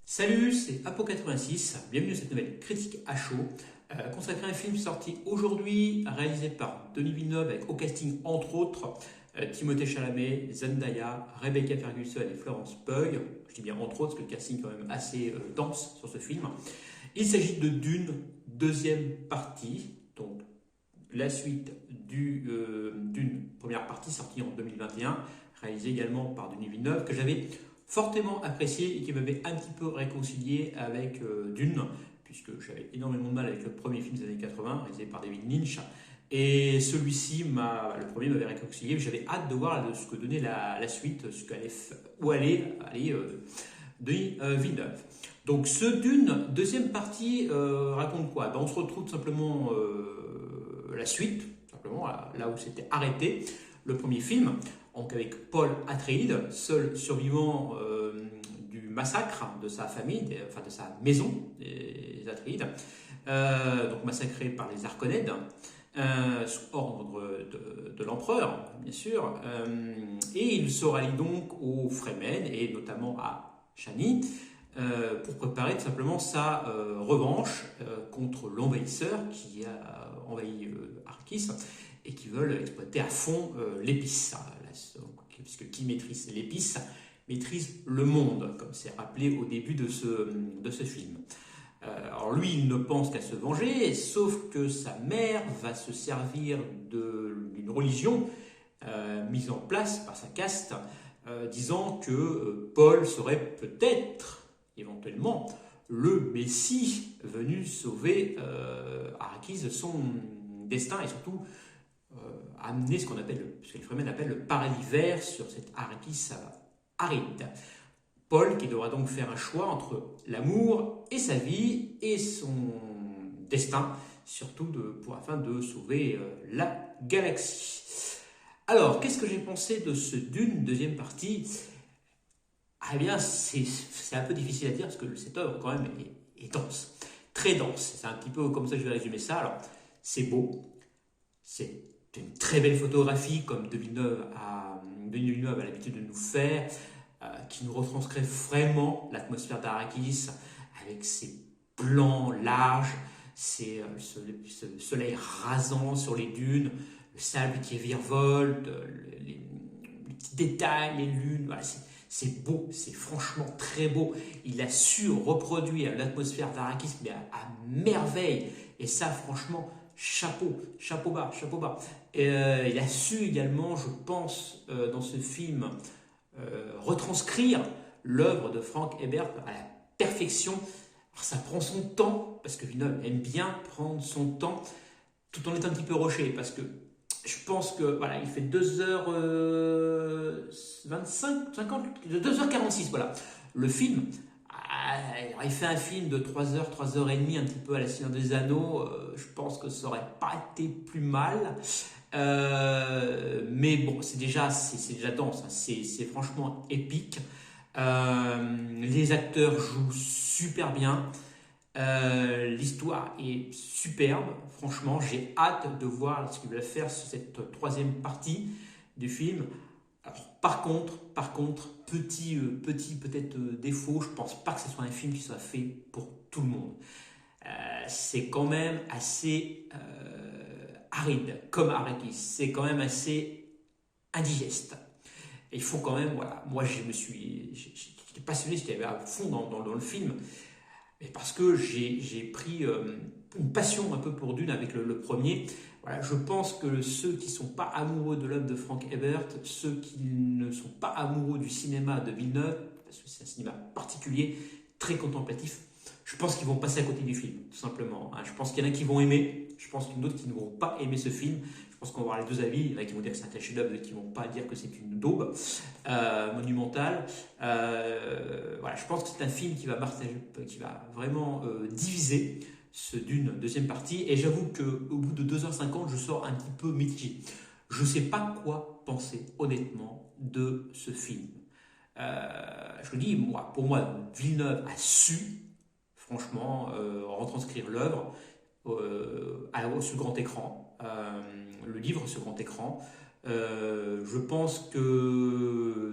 Salut, c'est Apo86, bienvenue à cette nouvelle critique à chaud, consacrée à un film sorti aujourd'hui, réalisé par Denis Villeneuve avec au casting entre autres Timothée Chalamet, Zendaya, Rebecca Ferguson et Florence Pugh. Je dis bien entre autres parce que le casting est quand même assez dense sur ce film. Il s'agit de Dune, deuxième partie, donc la suite d'une première partie sortie en 2021, réalisée également par Denis Villeneuve, que j'avais fortement apprécié et qui m'avait un petit peu réconcilié avec Dune, puisque j'avais énormément de mal avec le premier film des années 80, réalisé par David Lynch. Et celui-ci, le premier m'avait réconcilié, j'avais hâte de voir ce que donnait la suite, où allait Denis Villeneuve. Donc ce Dune, deuxième partie, raconte quoi? On se retrouve tout simplement la suite, simplement là où c'était arrêté, le premier film, donc avec Paul Atreides, seul survivant du massacre de sa famille, de sa maison, des Atreides, donc massacré par les Arconèdes, sous ordre de l'empereur, bien sûr, et il se rallie donc aux Fremen, et notamment à Chani, pour préparer tout simplement sa revanche contre l'envahisseur qui a envahi Arrakis et qui veulent exploiter à fond l'épice. Puisque qui maîtrise l'épice maîtrise le monde, comme c'est rappelé au début de ce film. Alors lui, il ne pense qu'à se venger, sauf que sa mère va se servir d'une religion mise en place par sa caste, disant que Paul serait peut-être, éventuellement, le Messie venu sauver Arrakis de son destin et surtout amener ce que les Fremen appellent le paradis vert sur cette Arrakis aride. Paul qui devra donc faire un choix entre l'amour et sa vie et son destin, surtout afin de sauver la galaxie. Alors, qu'est-ce que j'ai pensé de ce Dune deuxième partie? Eh bien, c'est un peu difficile à dire parce que cette œuvre quand même est dense, très dense. C'est un petit peu comme ça que je vais résumer ça. Alors, c'est beau, c'est une très belle photographie comme Denis Villeneuve a l'habitude de nous faire, qui nous retranscrit vraiment l'atmosphère d'Arrakis avec ses plans larges, ce soleil rasant sur les dunes, le sable qui virevolte, les petits détails, les lunes, voilà, c'est beau, c'est franchement très beau. Il a su reproduire l'atmosphère d'Arrakis mais à merveille, et ça franchement, chapeau bas. Il a su également, je pense, dans ce film, retranscrire l'œuvre de Frank Herbert à la perfection. Alors, ça prend son temps, parce que Villeneuve aime bien prendre son temps, tout en étant un petit peu rushé, parce que je pense que voilà, il fait 2h25, 50, 2h46, voilà. Le film, il fait un film de 3h, 3h30, un petit peu à la Seigneur des Anneaux, je pense que ça aurait pas été plus mal. Mais bon, c'est déjà dense, hein. C'est franchement épique. Les acteurs jouent super bien. L'histoire est superbe. Franchement, j'ai hâte de voir ce qu'il va faire sur cette troisième partie du film. Alors, par contre, petit peut-être défaut, je pense pas que ce soit un film qui soit fait pour tout le monde. C'est quand même assez aride, comme Arrakis. C'est quand même assez indigeste. Et il faut quand même, voilà, moi j'étais passionné, j'étais à fond dans le film, mais parce que j'ai pris une passion un peu pour Dune avec le premier. Voilà, je pense que ceux qui ne sont pas amoureux de l'œuvre de Frank Herbert, ceux qui ne sont pas amoureux du cinéma de Villeneuve, parce que c'est un cinéma particulier, très contemplatif, je pense qu'ils vont passer à côté du film, tout simplement. Je pense qu'il y en a qui vont aimer, je pense qu'il y en a d'autres qui ne vont pas aimer ce film. Je pense qu'on va avoir les deux avis. Il y en a qui vont dire que c'est un chef-d'œuvre et qui ne vont pas dire que c'est une daube monumentale. Voilà, je pense que c'est un film qui va vraiment diviser ce Dune deuxième partie. Et j'avoue qu'au bout de 2h50, je sors un petit peu mitigé. Je ne sais pas quoi penser honnêtement de ce film. Je le dis, pour moi, Villeneuve a su, franchement, retranscrire l'œuvre sur grand écran, le livre sur grand écran. Je pense que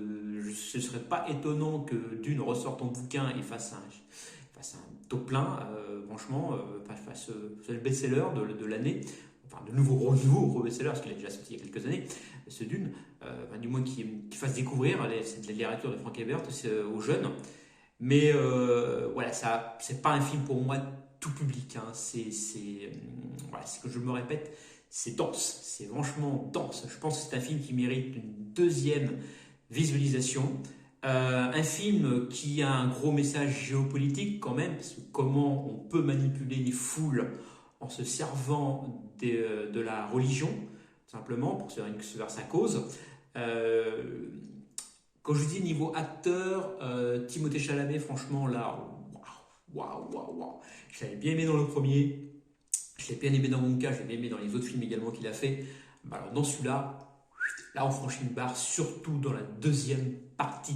ce ne serait pas étonnant que Dune ressorte en bouquin et fasse un top plein, franchement, fasse le best-seller de l'année, enfin de nouveau best-seller, parce qu'il a déjà sorti il y a quelques années, ce Dune, du moins qui fasse découvrir les lectures de Frank Herbert aux jeunes. Mais voilà, ça, c'est pas un film pour moi tout public. Hein. Voilà, c'est que je me répète, c'est dense, c'est franchement dense. Je pense que c'est un film qui mérite une deuxième visualisation. Un film qui a un gros message géopolitique quand même, parce que comment on peut manipuler les foules en se servant de la religion, tout simplement, pour se faire sa cause. Quand je dis niveau acteur, Timothée Chalamet, franchement, là, waouh. Je l'avais bien aimé dans le premier, je l'ai bien aimé dans Mon cas, je l'ai bien aimé dans les autres films également qu'il a fait. Bah alors dans celui-là, là on franchit une barre, surtout dans la deuxième partie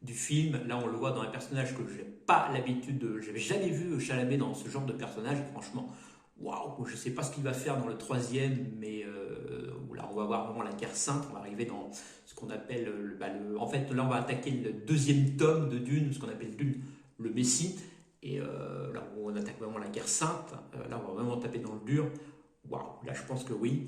du film. Là on le voit dans un personnage que je n'ai pas l'habitude de... J'avais jamais vu Chalamet dans ce genre de personnage, et franchement, waouh, je ne sais pas ce qu'il va faire dans le troisième, mais là on va voir vraiment la guerre sainte, on va arriver dans ce qu'on appelle... en fait là on va attaquer le deuxième tome de Dune, ce qu'on appelle Dune, le Messie. Et là, on attaque vraiment la guerre sainte. Là, on va vraiment taper dans le dur. Waouh, là, je pense que oui.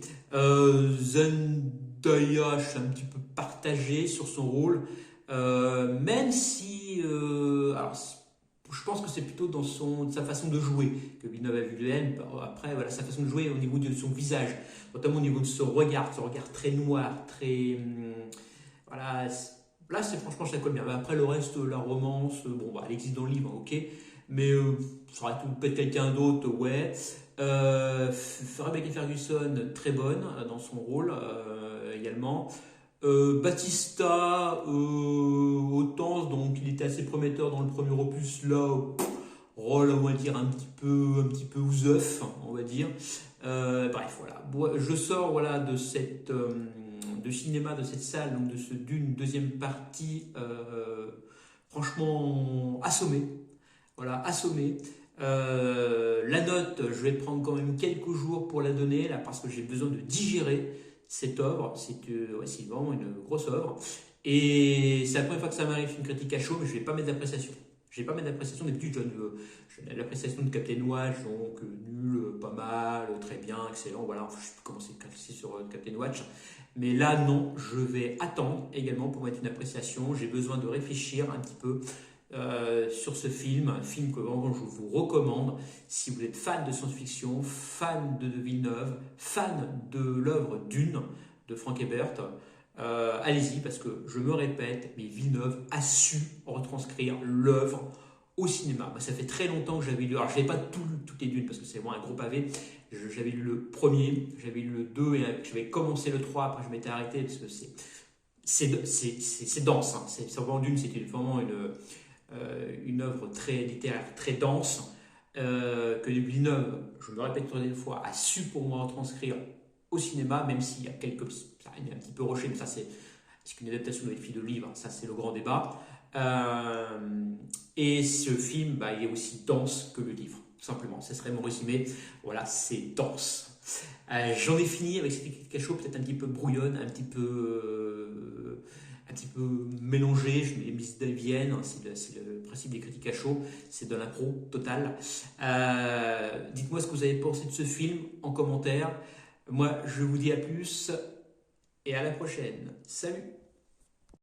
Zendaya, je suis un petit peu partagé sur son rôle. Même si... alors, je pense que c'est plutôt dans sa façon de jouer que Villeneuve a vu de elle. Après, voilà, sa façon de jouer au niveau de son visage, notamment au niveau de son regard très noir, très... voilà... Là, franchement, ça colle bien. Mais après, le reste, la romance, bon, bah, elle existe dans le livre, ok. Mais ça aurait pu être quelqu'un d'autre, ouais. Rebecca Ferguson, très bonne dans son rôle également. Batista, autant, donc il était assez prometteur dans le premier opus, là, rôle, on va dire, un petit peu ouseuf, on va dire. Bref, voilà. Je sors voilà, de cinéma, de cette salle, donc d'une deuxième partie, franchement assommé. Voilà, assommé. La note, je vais prendre quand même quelques jours pour la donner, là, parce que j'ai besoin de digérer cette œuvre. C'est vraiment une grosse œuvre. Et c'est la première fois que ça m'arrive une critique à chaud, mais je ne vais pas mettre d'appréciation. Je vais pas mettre d'appréciation. D'habitude, je donne l'appréciation de Captain Watch, donc nul, pas mal, très bien, excellent. Voilà, je sais plus comment c'est classé sur Captain Watch. Mais là, non, je vais attendre également pour mettre une appréciation. J'ai besoin de réfléchir un petit peu sur ce film, un film que vraiment je vous recommande si vous êtes fan de science-fiction, fan de Villeneuve, fan de l'œuvre Dune de Frank Herbert. Allez-y, parce que je me répète, mais Villeneuve a su retranscrire l'œuvre au cinéma. Ça fait très longtemps que j'avais lu, alors je n'avais pas toutes les Dunes parce que c'est vraiment un gros pavé. J'avais lu le premier, j'avais lu le 2 et j'avais commencé le 3, après je m'étais arrêté parce que c'est dense. Hein. C'est vraiment Dune, c'était vraiment une œuvre très littéraire, très dense, que Villeneuve, je me répète une fois, a su pour moi retranscrire au cinéma, même s'il y a ça est un petit peu rushé, mais ça c'est qu'une adaptation de fil de livre, ça c'est le grand débat. Et ce film, il est aussi dense que le livre, tout simplement. Ce serait mon résumé. Voilà, c'est dense. J'en ai fini avec cette critique à chaud, peut-être un petit peu brouillonne, un petit peu mélangée. Je mets les musiques viennent, c'est le principe des critiques à chaud, c'est de l'impro total. Dites-moi ce que vous avez pensé de ce film en commentaire. Moi, je vous dis à plus et à la prochaine. Salut!